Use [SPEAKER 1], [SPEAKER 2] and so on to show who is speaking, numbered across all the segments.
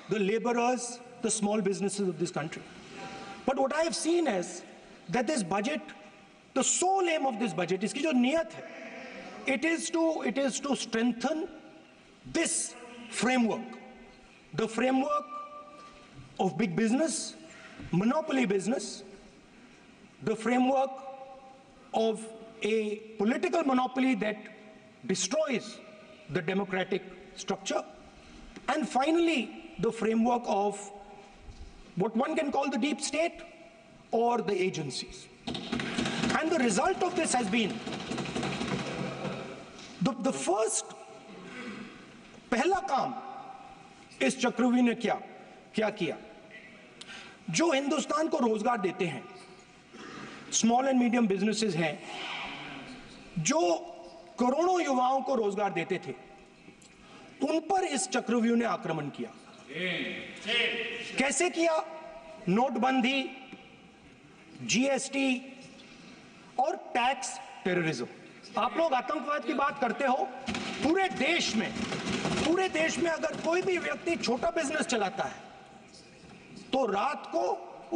[SPEAKER 1] the laborers, the small businesses of this country. But what I have seen is that this budget, the sole aim of this budget, iski jo niyat hai, it is to strengthen this framework, the framework of big business, monopoly business, the framework of a political monopoly that destroys the democratic structure, and finally the framework of what one can call the deep state or the agencies. And the result of this has been the first पहला काम इस चक्रव्यूह ने क्या किया, जो हिंदुस्तान को रोजगार देते हैं, स्मॉल एंड मीडियम बिजनेसेस हैं, जो करोड़ों युवाओं को रोजगार देते थे, उन पर इस चक्रव्यूह ने आक्रमण किया। कैसे किया? नोटबंदी, जीएसटी और टैक्स टेररिज्म। आप लोग आतंकवाद की बात करते हो, पूरे देश में अगर कोई भी व्यक्ति छोटा बिजनेस चलाता है तो रात को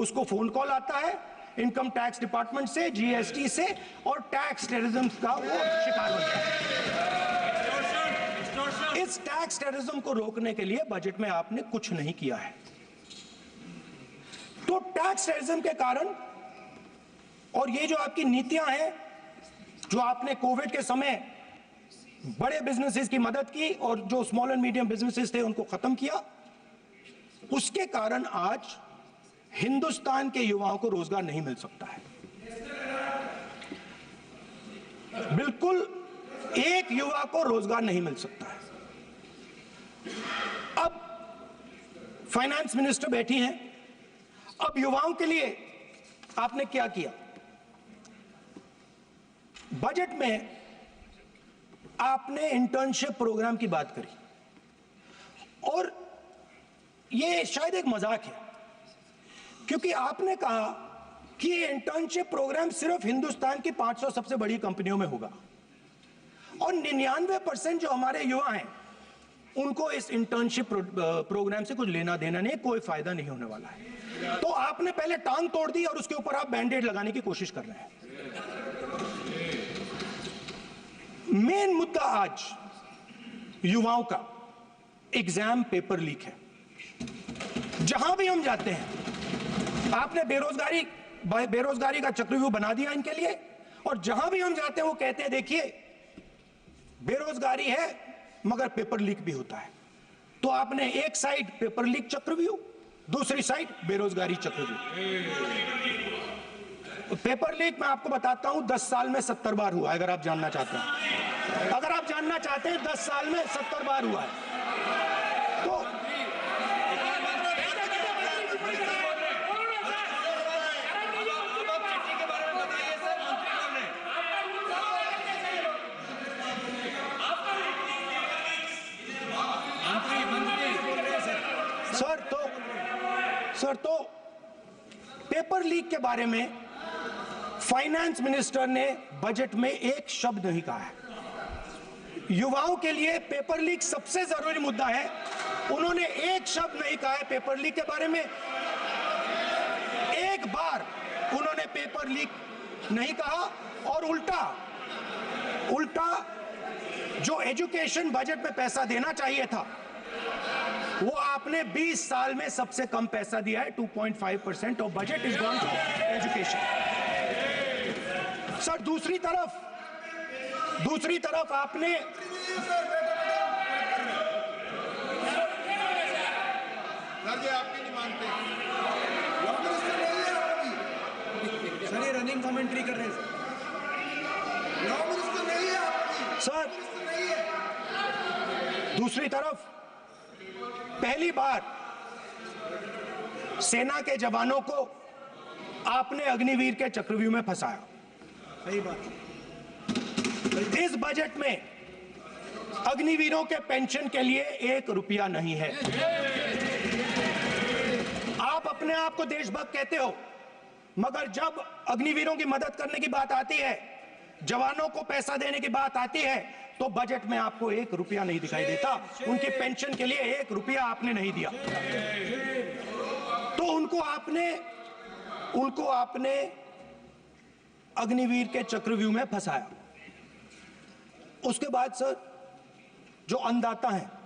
[SPEAKER 1] उसको फोन कॉल आता है इनकम टैक्स डिपार्टमेंट से, जीएसटी से, और टैक्स टेररिज्म का वो शिकार हो जाता है। इस टैक्स टेररिज्म को रोकने के लिए बजट में आपने कुछ नहीं किया है। तो टैक्स टेररिज्म के कारण और ये जो आपकी नीतियां हैं, जो आपने कोविड के समय बड़े बिजनेसेस की मदद की और जो स्मॉल एंड मीडियम बिजनेसेस थे उनको खत्म किया, उसके कारण आज हिंदुस्तान के युवाओं को रोजगार नहीं मिल सकता है। बिल्कुल एक युवा को रोजगार नहीं मिल सकता है। अब फाइनेंस मिनिस्टर बैठी हैं, अब युवाओं के लिए आपने क्या किया? बजट में आपने इंटर्नशिप प्रोग्राम की बात करी और ये शायद एक मजाक है, क्योंकि आपने कहा कि ये इंटर्नशिप प्रोग्राम सिर्फ हिंदुस्तान की 500 सबसे बड़ी कंपनियों में होगा और 99% जो हमारे युवा हैं उनको इस इंटर्नशिप प्रोग्राम से कुछ लेना देना नहीं, कोई फायदा नहीं होने वाला है। तो आपने पहले टांग तोड़ दी और उसके ऊपर आप बैंडेड लगाने की कोशिश कर रहे हैं। मेन मुद्दा आज युवाओं का एग्जाम पेपर लीक है। जहां भी हम जाते हैं, आपने बेरोजगारी का चक्रव्यूह बना दिया इनके लिए, और जहां भी हम जाते हैं वो कहते हैं देखिए बेरोजगारी है मगर पेपर लीक भी होता है। तो आपने एक साइड पेपर लीक चक्रव्यूह, दूसरी साइड बेरोजगारी चक्रव्यूह। पेपर लीक मैं आपको बताता हूं 10 साल में 70 बार हुआ है। अगर आप जानना चाहते हैं, 10 साल में 70 बार हुआ है। तो सर तो पेपर लीक के बारे में फाइनेंस मिनिस्टर ने बजट में एक शब्द नहीं कहा है। युवाओं के लिए पेपर लीक सबसे जरूरी मुद्दा है, उन्होंने एक शब्द नहीं कहा है पेपर लीक के बारे में। एक बार उन्होंने पेपर लीक नहीं कहा और उल्टा जो एजुकेशन बजट में पैसा देना चाहिए था वो आपने 20 साल में सबसे कम पैसा दिया है। 2.5% of budget is gone to education. Sir दूसरी तरफ आपने
[SPEAKER 2] आपके नहीं मानते
[SPEAKER 1] सर, ये रनिंग कमेंट्री कर रहे हैं सर। दूसरी तरफ पहली बार सेना के जवानों को आपने अग्निवीर के चक्रव्यूह में फंसाया। सही बात। इस बजट में अग्निवीरों के पेंशन के लिए 1 रुपया नहीं है। आप अपने आप को देशभक्त कहते हो, मगर जब अग्निवीरों की मदद करने की बात आती है, जवानों को पैसा देने की बात आती है, तो बजट में आपको 1 रुपया नहीं दिखाई देता। उनकी पेंशन के लिए 1 रुपया आपने नहीं दिया, तो उनको आपने अग्निवीर के चक्रव्यूह में फंसाया। उसके बाद सर, जो अन्नदाता हैं